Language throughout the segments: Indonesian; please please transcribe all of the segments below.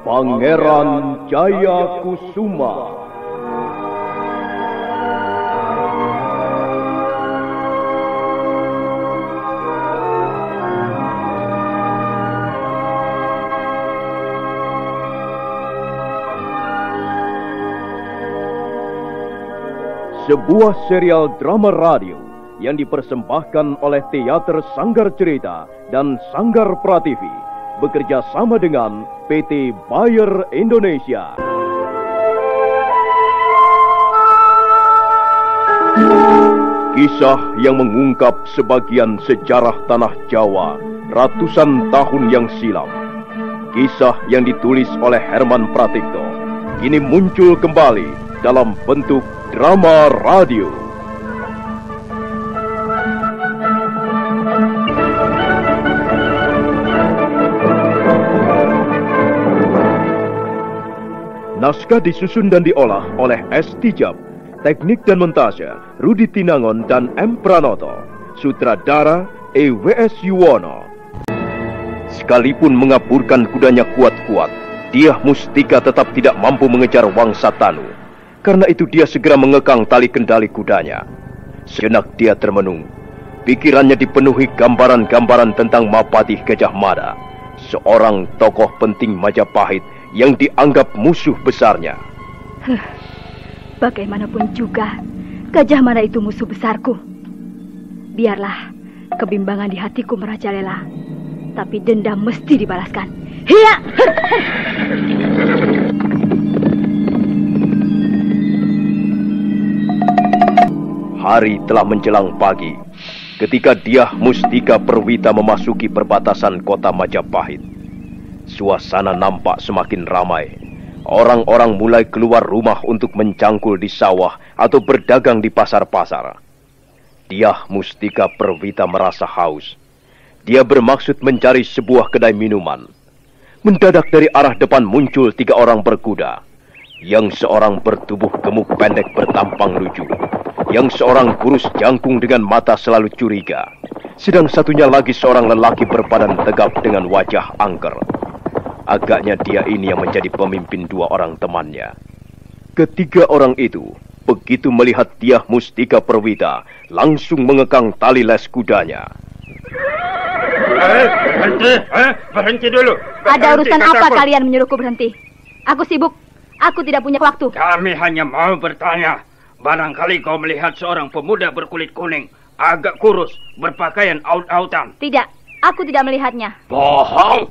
Pangeran Jayakusuma. Sebuah serial drama radio yang dipersembahkan oleh Teater Sanggar Cerita dan Sanggar Prativi bekerja sama dengan PT Bayer Indonesia. Kisah yang mengungkap sebagian sejarah tanah Jawa ratusan tahun yang silam. Kisah yang ditulis oleh Herman Pratikto kini muncul kembali dalam bentuk drama radio. Naskah disusun dan diolah oleh S. Tijab, teknik dan montase Rudi Tinangon dan M. Pranoto, sutradara E.W.S. Yuwono. Sekalipun mengaburkan kudanya kuat-kuat, Dyah Mustika tetap tidak mampu mengejar Wangsa Tanu. Karena itu dia segera mengekang tali kendali kudanya. Sejenak dia termenung. Pikirannya dipenuhi gambaran-gambaran tentang Mapatih Gajah Mada, seorang tokoh penting Majapahit yang dianggap musuh besarnya. Bagaimanapun juga, Gajah Mada itu musuh besarku. Biarlah kebimbangan di hatiku merajalela, tapi dendam mesti dibalaskan. Hiya! Hari telah menjelang pagi ketika Dyah Mustika Perwita memasuki perbatasan kota Majapahit. Suasana nampak semakin ramai. Orang-orang mulai keluar rumah untuk mencangkul di sawah atau berdagang di pasar-pasar. Dyah Mustika Perwita merasa haus. Dia bermaksud mencari sebuah kedai minuman. Mendadak dari arah depan muncul 3 orang berkuda. Yang seorang bertubuh gemuk pendek bertampang lucu. Yang seorang kurus jangkung dengan mata selalu curiga. Sedang satunya lagi seorang lelaki berbadan tegap dengan wajah angker. Agaknya dia ini yang menjadi pemimpin 2 orang temannya. Ketiga orang itu, begitu melihat Dyah Mustika Perwita, langsung mengekang tali les kudanya. Berhenti dulu. Ada urusan apa kalian menyuruhku berhenti? Aku sibuk, aku tidak punya waktu. Kami hanya mau bertanya. Barangkali kau melihat seorang pemuda berkulit kuning, agak kurus, berpakaian aut-autan. Tidak, aku tidak melihatnya. Bohong.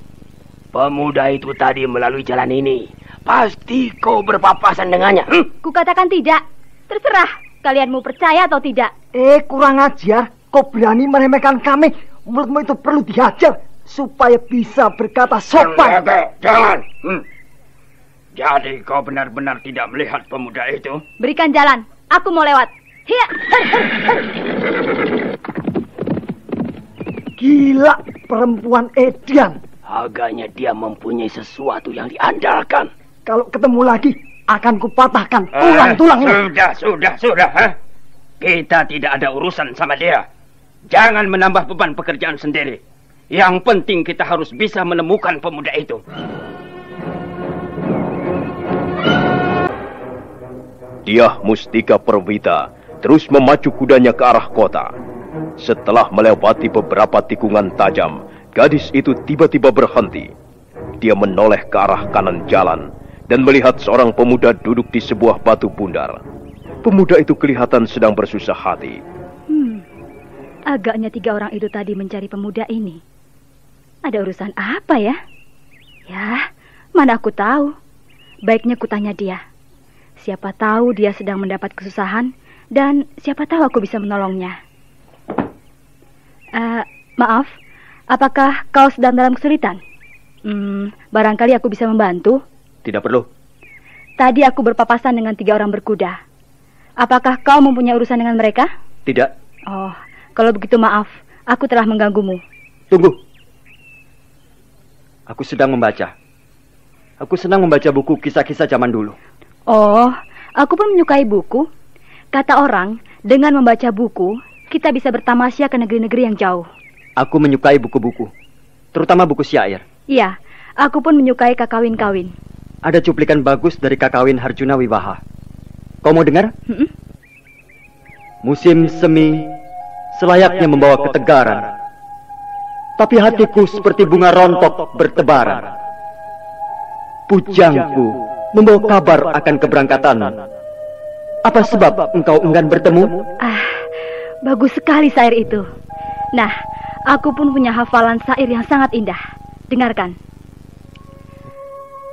Pemuda itu tadi melalui jalan ini. Pasti kau berpapasan dengannya. Kukatakan tidak. Terserah, kalian mau percaya atau tidak. Kurang ajar. Kau berani meremehkan kami. Mulutmu itu perlu dihajar supaya bisa berkata sopan. Jangan. Jadi kau benar-benar tidak melihat pemuda itu? Berikan jalan, aku mau lewat. Hiya. Gila, perempuan Edian. Agaknya dia mempunyai sesuatu yang diandalkan. Kalau ketemu lagi, akan kupatahkan tulang-tulangnya. Sudah. Kita tidak ada urusan sama dia. Jangan menambah beban pekerjaan sendiri. Yang penting kita harus bisa menemukan pemuda itu. Dyah Mustika Perwita terus memacu kudanya ke arah kota. Setelah melewati beberapa tikungan tajam, gadis itu tiba-tiba berhenti. Dia menoleh ke arah kanan jalan dan melihat seorang pemuda duduk di sebuah batu bundar. Pemuda itu kelihatan sedang bersusah hati. Agaknya 3 orang itu tadi mencari pemuda ini. Ada urusan apa ya? Ya, mana aku tahu. Baiknya kutanya dia. Siapa tahu dia sedang mendapat kesusahan dan siapa tahu aku bisa menolongnya. Maaf, apakah kau sedang dalam kesulitan? Barangkali aku bisa membantu. Tidak perlu. Tadi aku berpapasan dengan 3 orang berkuda. Apakah kau mempunyai urusan dengan mereka? Tidak. Oh, kalau begitu maaf, aku telah mengganggumu. Tunggu. Aku sedang membaca. Aku senang membaca buku kisah-kisah zaman dulu. Oh, aku pun menyukai buku. Kata orang, dengan membaca buku, kita bisa bertamasya ke negeri-negeri yang jauh. Aku menyukai buku-buku, terutama buku syair. Iya, aku pun menyukai kakawin-kawin. Ada cuplikan bagus dari kakawin Harjuna Wiwaha. Kau mau dengar? Musim semi selayaknya membawa ketegaran, tapi hatiku seperti bunga rontok bertebaran. Pujangku membawa kabar akan keberangkatan. Apa sebab engkau enggan bertemu? Bagus sekali syair itu. Nah, aku pun punya hafalan syair yang sangat indah. Dengarkan.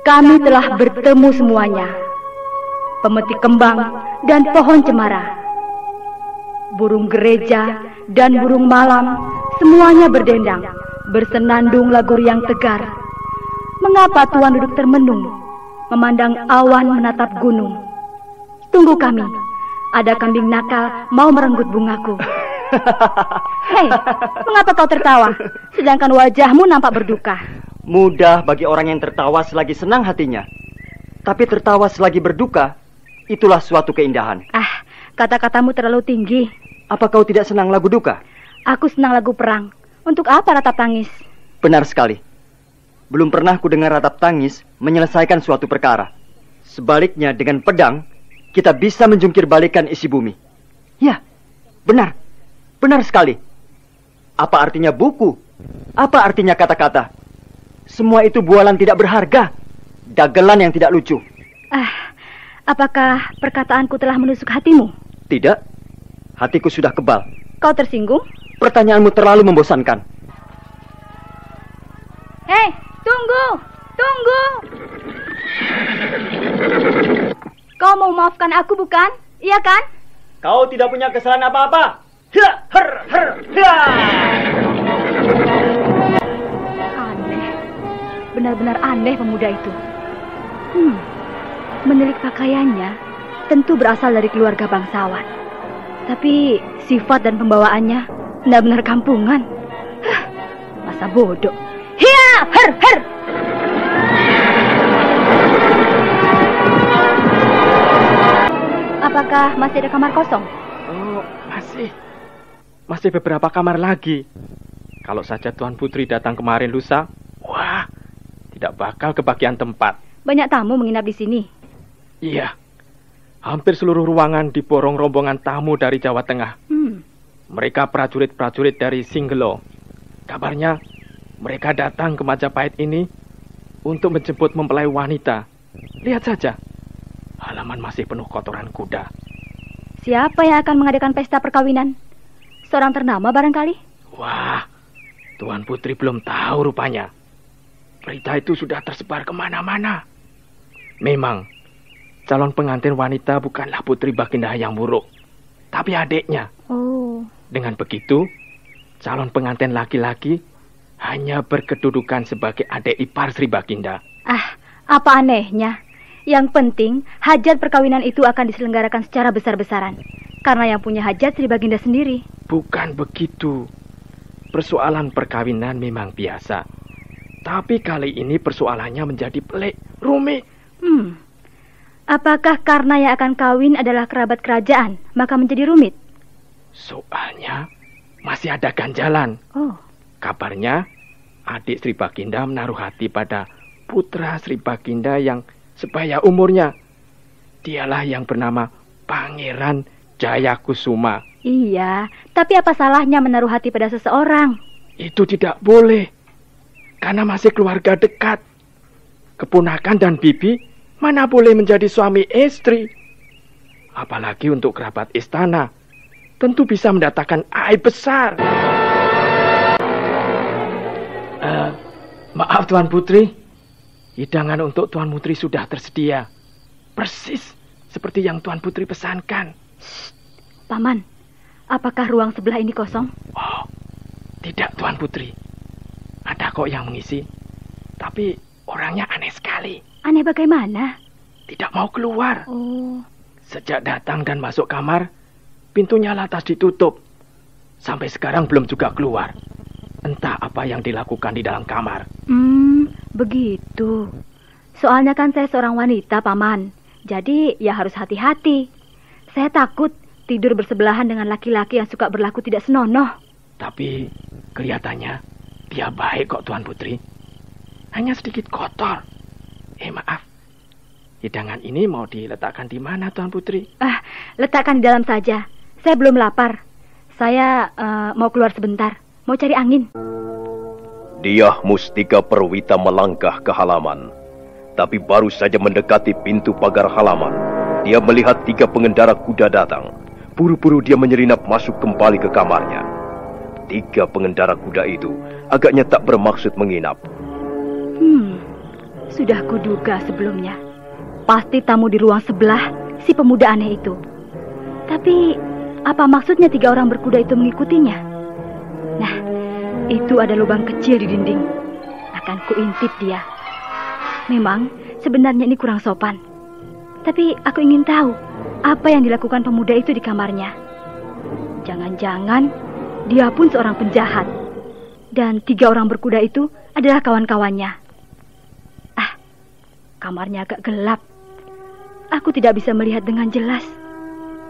Kami telah bertemu semuanya, pemetik kembang dan pohon cemara, burung gereja dan burung malam, semuanya berdendang, bersenandung lagu yang tegar. Mengapa Tuan duduk termenung, memandang awan menatap gunung? Tunggu kami, ada kambing nakal mau merenggut bungaku. Hei, mengapa kau tertawa, sedangkan wajahmu nampak berduka? Mudah bagi orang yang tertawa selagi senang hatinya. Tapi tertawa selagi berduka, itulah suatu keindahan. Kata-katamu terlalu tinggi. Apa kau tidak senang lagu duka? Aku senang lagu perang. Untuk apa ratap tangis? Benar sekali. Belum pernah ku dengar ratap tangis menyelesaikan suatu perkara. Sebaliknya dengan pedang, kita bisa menjungkir balikan isi bumi. Ya, benar. Benar sekali. Apa artinya buku? Apa artinya kata-kata? Semua itu bualan tidak berharga, dagelan yang tidak lucu. Apakah perkataanku telah menusuk hatimu? Tidak, hatiku sudah kebal. Kau tersinggung? Pertanyaanmu terlalu membosankan. Hei, tunggu! Tunggu! Kau mau maafkan aku, bukan? Iya kan? Kau tidak punya kesalahan apa-apa. Benar-benar aneh pemuda itu. Menilik pakaiannya tentu berasal dari keluarga bangsawan. Tapi sifat dan pembawaannya benar-benar kampungan. Masa bodoh. Hiya! Her! Her! Apakah masih ada kamar kosong? Oh, masih beberapa kamar lagi. Kalau saja Tuan Putri datang kemarin lusa, wah, tidak bakal kebagian tempat. Banyak tamu menginap di sini. Iya, hampir seluruh ruangan diborong rombongan tamu dari Jawa Tengah. Mereka prajurit-prajurit dari Singgelo. Kabarnya mereka datang ke Majapahit ini untuk menjemput mempelai wanita. Lihat saja, halaman masih penuh kotoran kuda. Siapa yang akan mengadakan pesta perkawinan? Seorang ternama barangkali? Wah, Tuan Putri belum tahu rupanya. Berita itu sudah tersebar kemana-mana. Memang, calon pengantin wanita bukanlah Putri Baginda Hayam Wuruk, tapi adiknya. Oh. Dengan begitu, calon pengantin laki-laki hanya berkedudukan sebagai adik ipar Sri Baginda. Apa anehnya? Yang penting, hajat perkawinan itu akan diselenggarakan secara besar-besaran. Karena yang punya hajat Sri Baginda sendiri. Bukan begitu. Persoalan perkawinan memang biasa. Tapi kali ini persoalannya menjadi pelik, rumit. Apakah karena yang akan kawin adalah kerabat kerajaan, maka menjadi rumit? Soalnya masih ada ganjalan. Oh. Kabarnya adik Sri Baginda menaruh hati pada putra Sri Baginda yang sebaya umurnya. Dialah yang bernama Pangeran Jayakusuma. Iya, tapi apa salahnya menaruh hati pada seseorang? Itu tidak boleh, karena masih keluarga dekat. Keponakan dan bibi mana boleh menjadi suami istri. Apalagi untuk kerabat istana, tentu bisa mendatangkan aib besar. Maaf Tuan Putri, hidangan untuk Tuan Putri sudah tersedia. Persis seperti yang Tuan Putri pesankan. Paman, apakah ruang sebelah ini kosong? Oh, Tidak, Tuan Putri. Ada kok yang mengisi. Tapi orangnya aneh sekali. Aneh bagaimana? Tidak mau keluar. Oh. Sejak datang dan masuk kamar, pintunya lantas ditutup. Sampai sekarang belum juga keluar. Entah apa yang dilakukan di dalam kamar. Begitu. Soalnya kan saya seorang wanita, Paman. Jadi ya harus hati-hati. Saya takut tidur bersebelahan dengan laki-laki yang suka berlaku tidak senonoh. Tapi kelihatannya dia baik kok, Tuan Putri. Hanya sedikit kotor. Maaf. Hidangan ini mau diletakkan di mana, Tuan Putri? Letakkan di dalam saja. Saya belum lapar. Saya mau keluar sebentar. Mau cari angin. Dyah Mustika Perwita melangkah ke halaman. Tapi baru saja mendekati pintu pagar halaman, dia melihat 3 pengendara kuda datang. Buru-buru dia menyelinap masuk kembali ke kamarnya. 3 pengendara kuda itu agaknya tak bermaksud menginap. Sudah kuduga sebelumnya. Pasti tamu di ruang sebelah si pemuda aneh itu. Tapi apa maksudnya 3 orang berkuda itu mengikutinya? Nah, itu ada lubang kecil di dinding. Akan kuintip dia. Memang sebenarnya ini kurang sopan. Tapi aku ingin tahu apa yang dilakukan pemuda itu di kamarnya. Jangan-jangan dia pun seorang penjahat. Dan 3 orang berkuda itu adalah kawan-kawannya. Kamarnya agak gelap. Aku tidak bisa melihat dengan jelas.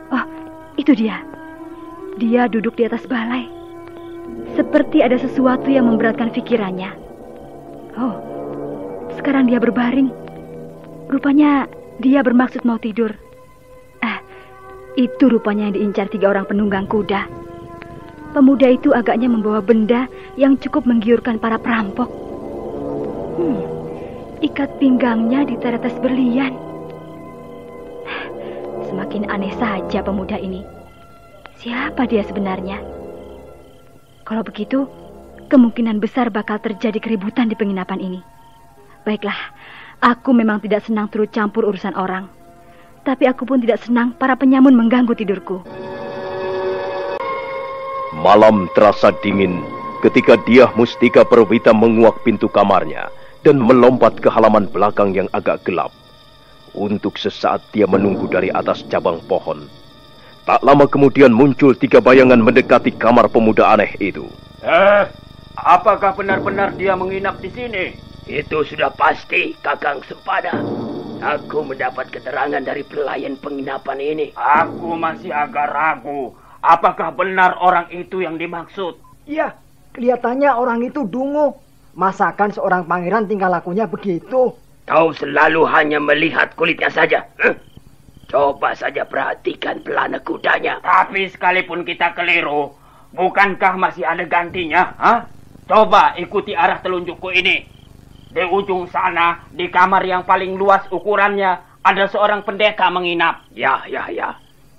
Oh, itu dia. Dia duduk di atas balai. Seperti ada sesuatu yang memberatkan pikirannya. Oh, sekarang dia berbaring. Rupanya dia bermaksud mau tidur. Itu rupanya yang diincar 3 orang penunggang kuda. Pemuda itu agaknya membawa benda yang cukup menggiurkan para perampok. Ikat pinggangnya diteretes berlian. Semakin aneh saja pemuda ini. Siapa dia sebenarnya? Kalau begitu, kemungkinan besar bakal terjadi keributan di penginapan ini. Baiklah, aku memang tidak senang turut campur urusan orang. Tapi aku pun tidak senang para penyamun mengganggu tidurku. Malam terasa dingin ketika Dyah Mustika Perwita menguak pintu kamarnya dan melompat ke halaman belakang yang agak gelap. Untuk sesaat dia menunggu dari atas cabang pohon. Tak lama kemudian muncul 3 bayangan mendekati kamar pemuda aneh itu. Apakah benar-benar dia menginap di sini? Itu sudah pasti, Kakang Sempada. Aku mendapat keterangan dari pelayan penginapan ini. Aku masih agak ragu. Apakah benar orang itu yang dimaksud? Iya, kelihatannya orang itu dungu. Masakan seorang pangeran tingkah lakunya begitu. Kau selalu hanya melihat kulitnya saja. Coba saja perhatikan pelana kudanya. Tapi sekalipun kita keliru, bukankah masih ada gantinya? Coba ikuti arah telunjukku ini. Di ujung sana, di kamar yang paling luas ukurannya, ada seorang pendeta menginap. Ya.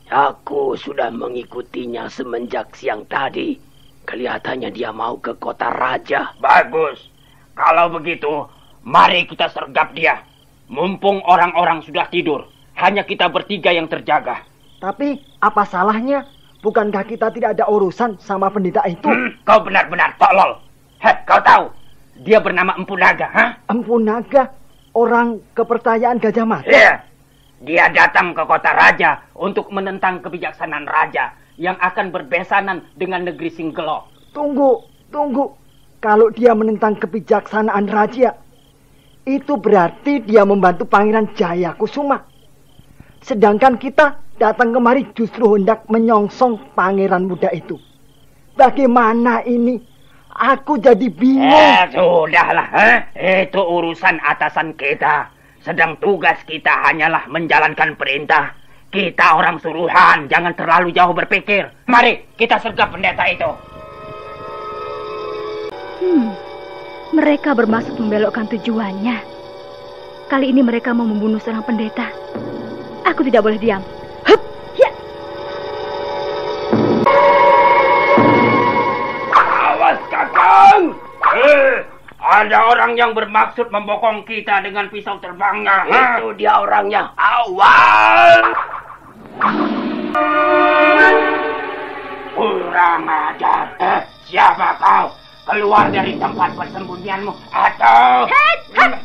Aku sudah mengikutinya semenjak siang tadi. Kelihatannya dia mau ke kota raja. Bagus. Kalau begitu, mari kita sergap dia. Mumpung orang-orang sudah tidur, hanya kita bertiga yang terjaga. Tapi apa salahnya? Bukankah kita tidak ada urusan sama pendeta itu? Kau benar-benar tolol. Kau tahu, dia bernama Empu Naga. Empu Naga? Orang kepercayaan Gajah Mada? Iya. Dia datang ke kota raja untuk menentang kebijaksanaan raja yang akan berbesanan dengan negeri Singgelo. Tunggu. Kalau dia menentang kebijaksanaan raja, itu berarti dia membantu Pangeran Jayakusuma. Sedangkan kita datang kemari justru hendak menyongsong pangeran muda itu. Bagaimana ini? Aku jadi bingung. Sudahlah, itu urusan atasan kita. Sedang tugas kita hanyalah menjalankan perintah. Kita orang suruhan, jangan terlalu jauh berpikir. Mari kita sergap pendeta itu. Mereka bermaksud membelokkan tujuannya. Kali ini mereka mau membunuh seorang pendeta. Aku tidak boleh diam. Awas, Kakang! Ada orang yang bermaksud membokong kita dengan pisau terbangnya. Itu dia orangnya. Awas! Kurang ajar. Siapa kau? Keluar dari tempat persembunyianmu atau...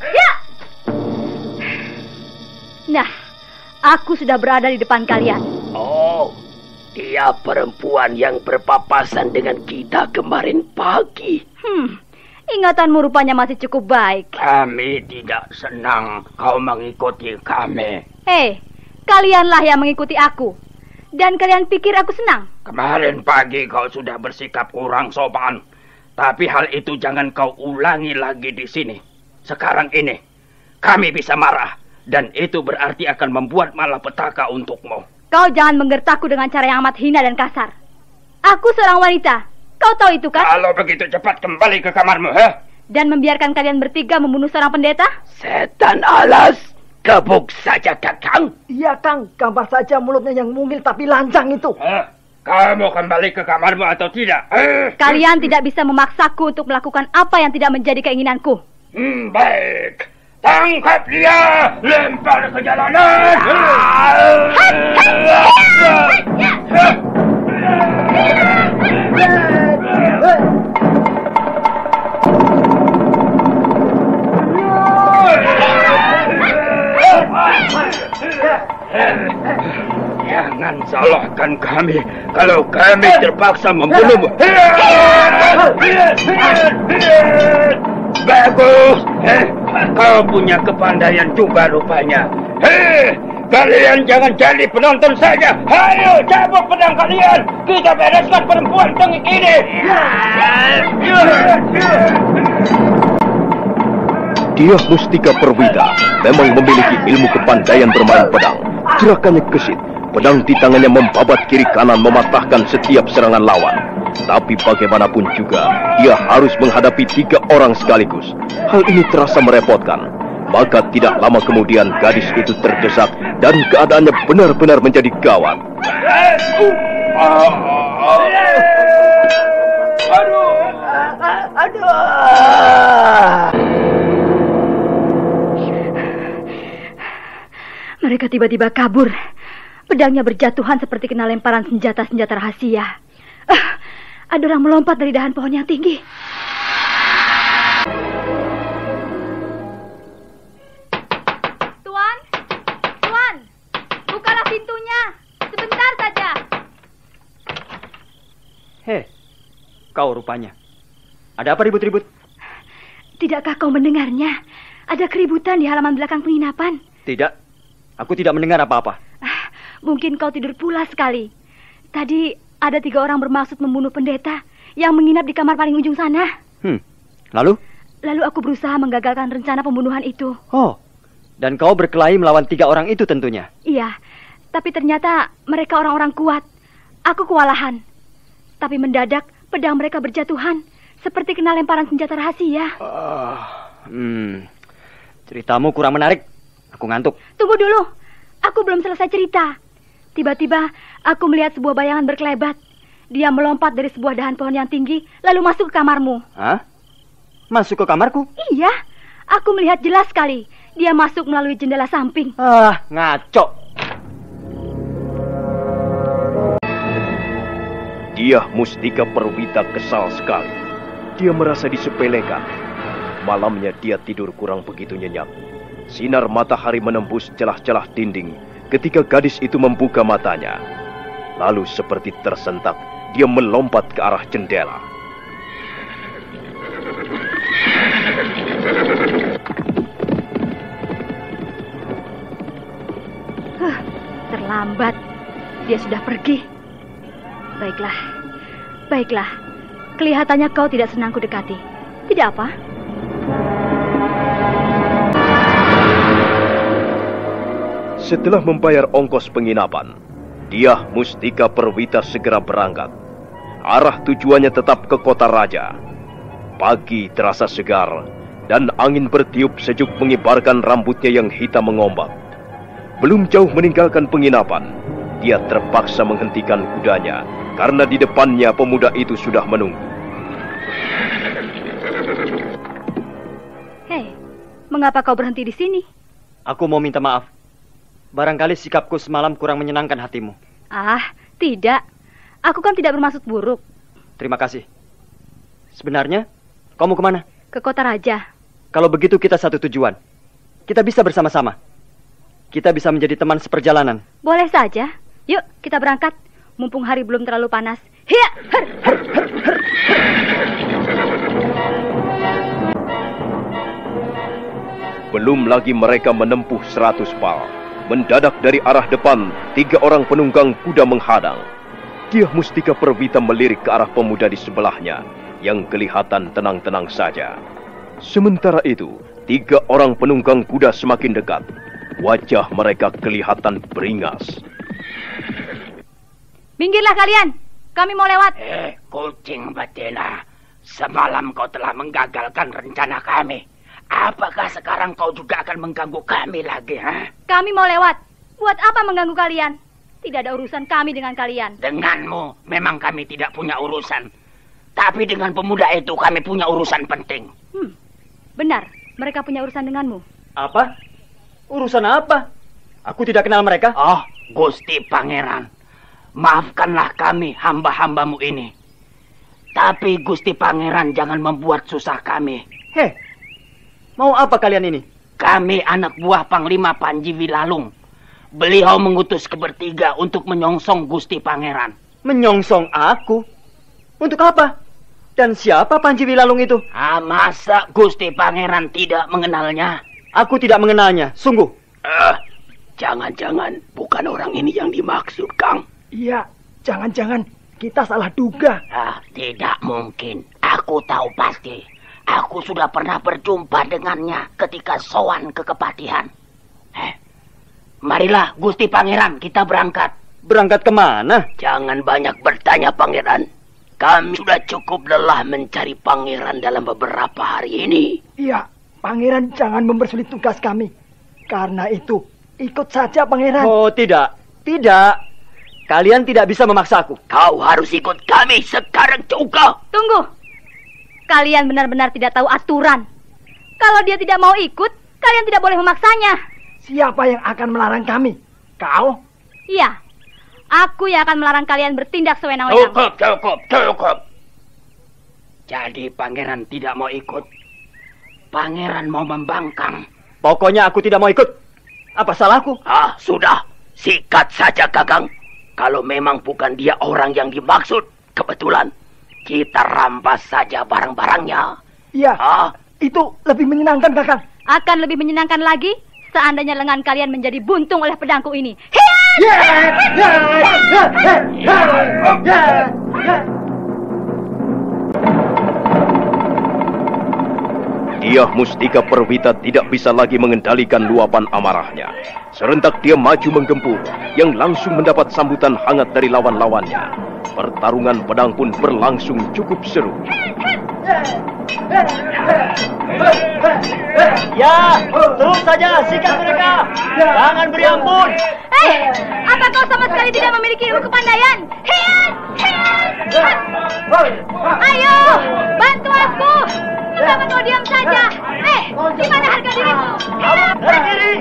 Ya! Nah, aku sudah berada di depan kalian. Oh, dia perempuan yang berpapasan dengan kita kemarin pagi. Ingatanmu rupanya masih cukup baik. Kami tidak senang kau mengikuti kami. Hei, kalianlah yang mengikuti aku. Dan kalian pikir aku senang? Kemarin pagi kau sudah bersikap kurang sopan. Tapi hal itu jangan kau ulangi lagi di sini. Sekarang ini, kami bisa marah. Dan itu berarti akan membuat malapetaka untukmu. Kau jangan menggertakku dengan cara yang amat hina dan kasar. Aku seorang wanita. Kau tahu itu kan? Kalau begitu cepat kembali ke kamarmu, ha? Dan membiarkan kalian bertiga membunuh seorang pendeta? Setan alas, gebuk saja Kakang. Iya Kang, gambar saja mulutnya yang mungil tapi lancang itu. Kamu kembali ke kamarmu atau tidak? Kalian tidak bisa memaksaku untuk melakukan apa yang tidak menjadi keinginanku. Baik. Tangkap dia, lempar ke jalanan. Jangan salahkan kami kalau kami terpaksa membunuhmu. Bagus. Kau punya kepandaian juga rupanya. Kalian jangan jadi penonton saja. Ayo, cabut pedang kalian. Kita bereskan perempuan tengik ini. Dia Mustika Perwita memang memiliki ilmu kepandaian bermain pedang. Gerakannya gesit, pedang di tangannya membabat kiri kanan mematahkan setiap serangan lawan. Tapi bagaimanapun juga, ia harus menghadapi 3 orang sekaligus. Hal ini terasa merepotkan. Maka tidak lama kemudian gadis itu terdesak dan keadaannya benar-benar menjadi gawat. Mereka tiba-tiba kabur. Pedangnya berjatuhan seperti kena lemparan senjata-senjata rahasia. Ada orang melompat dari dahan pohon yang tinggi. Tuan, bukalah pintunya. Sebentar saja. Kau rupanya. Ada apa ribut-ribut? Tidakkah kau mendengarnya? Ada keributan di halaman belakang penginapan. Tidak, aku tidak mendengar apa-apa. Mungkin kau tidur pulas sekali. Tadi ada 3 orang bermaksud membunuh pendeta yang menginap di kamar paling ujung sana. Lalu? Lalu aku berusaha menggagalkan rencana pembunuhan itu. Oh, dan kau berkelahi melawan 3 orang itu tentunya? Iya, tapi ternyata mereka orang-orang kuat. Aku kewalahan. Tapi mendadak pedang mereka berjatuhan seperti kena lemparan senjata rahasia. Ceritamu kurang menarik. Aku ngantuk. Tunggu dulu, aku belum selesai cerita. Tiba-tiba aku melihat sebuah bayangan berkelebat. Dia melompat dari sebuah dahan pohon yang tinggi lalu masuk ke kamarmu. Hah? Masuk ke kamarku? Iya, aku melihat jelas sekali. Dia masuk melalui jendela samping. Ngaco. Dia Mustika Perwita kesal sekali. Dia merasa disepelekan. Malamnya dia tidur kurang begitu nyenyak. Sinar matahari menembus celah-celah dinding ketika gadis itu membuka matanya. Lalu seperti tersentak, dia melompat ke arah jendela. Terlambat. Dia sudah pergi. Baiklah. Kelihatannya kau tidak senang ku dekati. Tidak apa? Setelah membayar ongkos penginapan, dia Mustika Perwita segera berangkat. Arah tujuannya tetap ke kota raja. Pagi terasa segar dan angin bertiup sejuk mengibarkan rambutnya yang hitam mengombak. Belum jauh meninggalkan penginapan, dia terpaksa menghentikan kudanya karena di depannya pemuda itu sudah menunggu. Hei, mengapa kau berhenti di sini? Aku mau minta maaf. Barangkali sikapku semalam kurang menyenangkan hatimu. Tidak. Aku kan tidak bermaksud buruk. Terima kasih. Sebenarnya, kamu kemana? Ke kota raja. Kalau begitu kita satu tujuan. Kita bisa bersama-sama. Kita bisa menjadi teman seperjalanan. Boleh saja. Yuk, kita berangkat. Mumpung hari belum terlalu panas. Hiya! Belum lagi mereka menempuh 100 pal. Mendadak dari arah depan, 3 orang penunggang kuda menghadang. Dyah Mustika Perwita melirik ke arah pemuda di sebelahnya, yang kelihatan tenang-tenang saja. Sementara itu, 3 orang penunggang kuda semakin dekat. Wajah mereka kelihatan beringas. Minggirlah kalian, kami mau lewat. Kucing betina, semalam kau telah menggagalkan rencana kami. Apakah sekarang kau juga akan mengganggu kami lagi, ha? Kami mau lewat. Buat apa mengganggu kalian? Tidak ada urusan kami dengan kalian. Denganmu, memang kami tidak punya urusan. Tapi dengan pemuda itu kami punya urusan penting. Benar, mereka punya urusan denganmu. Apa? Urusan apa? Aku tidak kenal mereka. Oh, Gusti Pangeran. Maafkanlah kami, hamba-hambamu ini. Tapi Gusti Pangeran jangan membuat susah kami. Mau apa kalian ini? Kami anak buah Panglima Panji Wilalung. Beliau mengutus kebertiga untuk menyongsong Gusti Pangeran. Menyongsong aku? Untuk apa? Dan siapa Panji Wilalung itu? Masa Gusti Pangeran tidak mengenalnya? Aku tidak mengenalnya, sungguh. Jangan-jangan bukan orang ini yang dimaksud, Kang. Iya, jangan-jangan kita salah duga. Tidak mungkin. Aku tahu pasti. Aku sudah pernah berjumpa dengannya ketika sowan ke Kepatihan. Marilah, Gusti Pangeran, kita berangkat. Berangkat kemana? Jangan banyak bertanya, Pangeran. Kami sudah cukup lelah mencari Pangeran dalam beberapa hari ini. Iya, Pangeran jangan mempersulit tugas kami. Karena itu, ikut saja, Pangeran. Oh, tidak. Tidak. Kalian tidak bisa memaksaku. Kau harus ikut kami sekarang juga. Tunggu. Kalian benar-benar tidak tahu aturan. Kalau dia tidak mau ikut, kalian tidak boleh memaksanya. Siapa yang akan melarang kami? Kau? Iya. Aku yang akan melarang kalian bertindak sewenang-wenang. Cukup. Jadi Pangeran tidak mau ikut. Pangeran mau membangkang. Pokoknya aku tidak mau ikut. Apa salahku? Sudah. Sikat saja, Kakang. Kalau memang bukan dia orang yang dimaksud, kebetulan kita rampas saja barang-barangnya. Iya, itu lebih menyenangkan, Kakang. Akan lebih menyenangkan lagi seandainya lengan kalian menjadi buntung oleh pedangku ini. Dyah Mustika Perwita tidak bisa lagi mengendalikan luapan amarahnya. Serentak dia maju menggempur, yang langsung mendapat sambutan hangat dari lawan-lawannya. Pertarungan pedang pun berlangsung cukup seru. Ya, terus saja sikat mereka. Jangan beri ampun. Apa kau sama sekali tidak memiliki ilmu kepandaian? Ayo, bantu aku. Kenapa kau diam saja? Di mana harga dirimu? Berdiri.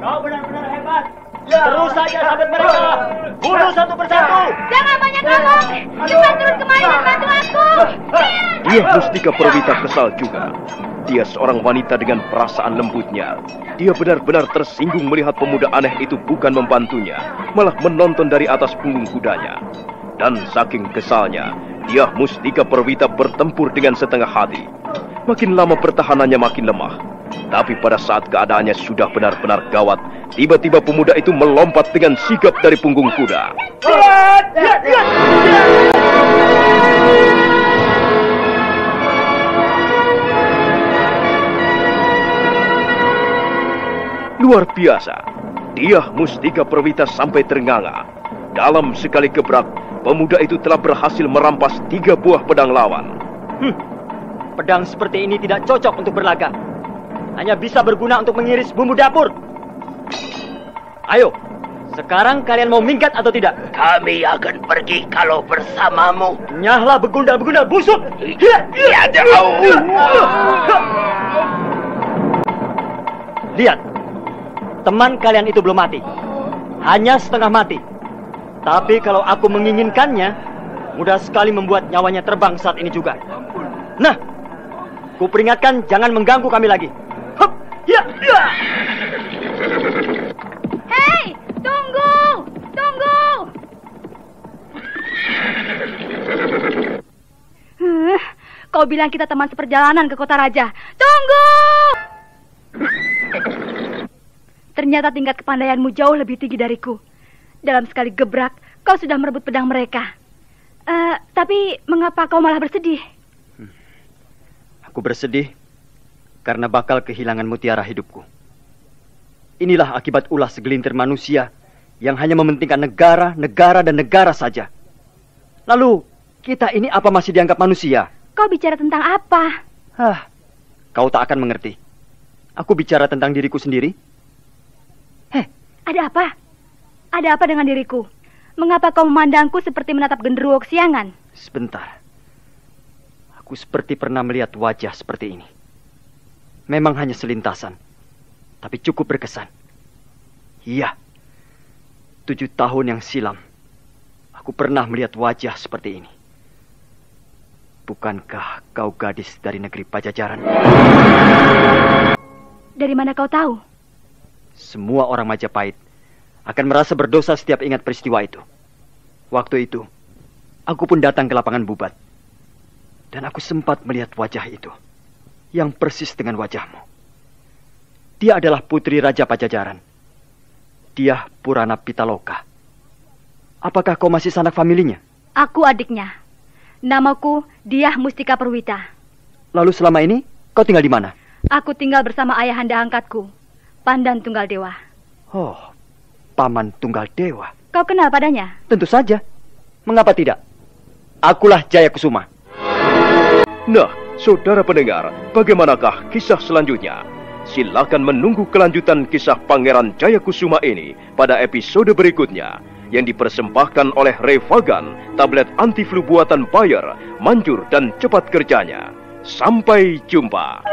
Kau benar-benar hebat. Terus saja sabet mereka. Bunuh satu persatu. Jangan banyak ngomong. Cepat turun kemari dan bantu aku. Dyah Mustika Perwita kesal juga. Dia seorang wanita dengan perasaan lembutnya. Dia benar-benar tersinggung melihat pemuda aneh itu bukan membantunya, malah menonton dari atas punggung kudanya. Dan saking kesalnya, Dyah Mustika Perwita bertempur dengan setengah hati. Makin lama pertahanannya makin lemah. Tapi pada saat keadaannya sudah benar-benar gawat, tiba-tiba pemuda itu melompat dengan sigap dari punggung kuda. Luar biasa, Dyah Mustika Perwita sampai ternganga. Dalam sekali gebrak, pemuda itu telah berhasil merampas 3 buah pedang lawan. Pedang seperti ini tidak cocok untuk berlaga. Hanya bisa berguna untuk mengiris bumbu dapur. Ayo, sekarang kalian mau minggat atau tidak? Kami akan pergi kalau bersamamu. Nyahlah begundal-begundal busuk. Tiada. Lihat, teman kalian itu belum mati. hanya setengah mati. Tapi kalau aku menginginkannya, mudah sekali membuat nyawanya terbang saat ini juga. Nah, kuperingatkan jangan mengganggu kami lagi. Hup, ya, ya. Hei, tunggu! Tunggu! Kau bilang kita teman seperjalanan ke kota raja. Tunggu! Ternyata tingkat kepandaianmu jauh lebih tinggi dariku. Dalam sekali gebrak, kau sudah merebut pedang mereka. Tapi mengapa kau malah bersedih? Aku bersedih karena bakal kehilangan mutiara hidupku. Inilah akibat ulah segelintir manusia yang hanya mementingkan negara, negara, dan negara saja. Lalu, kita ini apa masih dianggap manusia? Kau bicara tentang apa? Kau tak akan mengerti. Aku bicara tentang diriku sendiri. Ada apa? Ada apa dengan diriku? Mengapa kau memandangku seperti menatap genderuwo kesiangan? Sebentar. Aku seperti pernah melihat wajah seperti ini. Memang hanya selintasan, tapi cukup berkesan. Iya, 7 tahun yang silam, aku pernah melihat wajah seperti ini. Bukankah kau gadis dari negeri Pajajaran? Dari mana kau tahu? Semua orang Majapahit akan merasa berdosa setiap ingat peristiwa itu. Waktu itu, aku pun datang ke lapangan Bubat. Dan aku sempat melihat wajah itu, yang persis dengan wajahmu. Dia adalah putri Raja Pajajaran. Dia Purana Pitaloka. Apakah kau masih sanak familinya? Aku adiknya. Namaku Dyah Mustika Perwita. Lalu selama ini, kau tinggal di mana? Aku tinggal bersama ayahanda angkatku, Pandan Tunggal Dewa. Oh, Paman Tunggal Dewa. Kau kenal padanya? Tentu saja. Mengapa tidak? Akulah Jaya Kusuma. Nah, saudara pendengar, bagaimanakah kisah selanjutnya? Silakan menunggu kelanjutan kisah Pangeran Jaya Kusuma ini pada episode berikutnya yang dipersembahkan oleh Revagan, tablet anti flu buatan Bayer, manjur dan cepat kerjanya. Sampai jumpa.